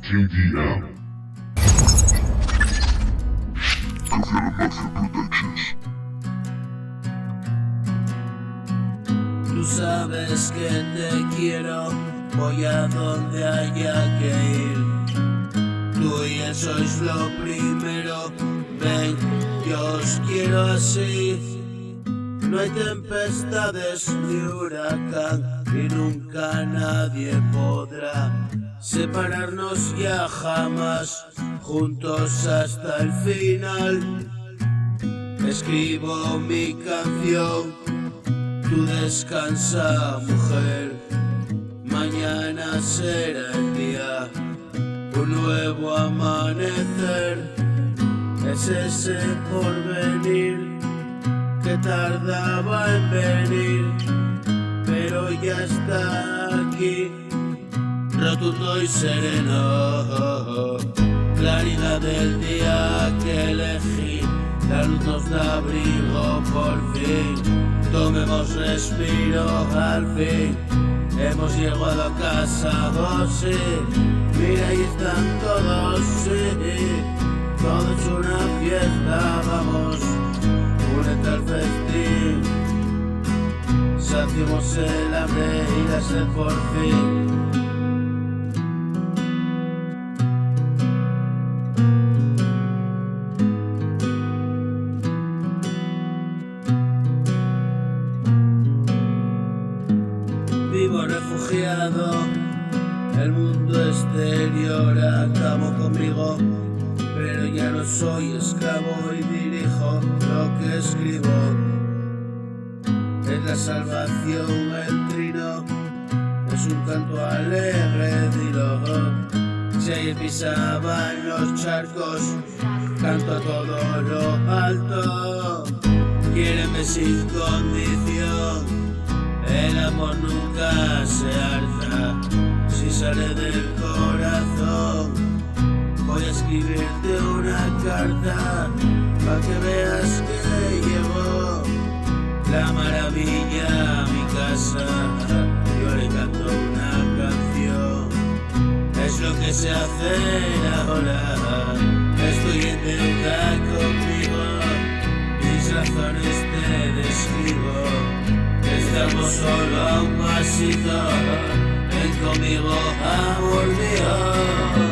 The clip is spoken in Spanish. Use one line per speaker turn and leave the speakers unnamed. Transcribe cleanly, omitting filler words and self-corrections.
Team DM. Confirm Mafia Productions.
Tú sabes que te quiero, voy a donde haya que ir. Tú y él sois lo primero, ven, yo os quiero así. No hay tempestades ni huracán y nunca nadie podrá separarnos ya jamás, juntos hasta el final. Escribo mi canción, tú descansa, mujer. Mañana será el día, un nuevo amanecer. Es ese porvenir que tardaba en venir, pero ya está aquí, rotundo y sereno. Claridad del día que elegí, la luz nos da abrigo por fin. Tomemos respiro al fin, hemos llegado a casa, oh sí. Mira, ahí están todos, sí. Todo es una fiesta, vamos, únete al festín. Saciemos el hambre y la sed por fin. Vivo refugiado, el mundo exterior acabó conmigo, pero ya no soy esclavo y dirijo lo que escribo. Es la salvación, el trino, es un canto alegre, dilo. Si ayer pisaba en los charcos, canto a todo lo alto. Quiéreme sin condición, el amor nunca se harta, si sale del corazón. Voy a escribirte una carta, pa' que veas que llegó la maravilla a mi casa. Yo le canto una canción, es lo que se hace ahora. Estoy en deuda conmigo, mis razones te describo. Estamos solo a un pasito, ven conmigo, amor mío.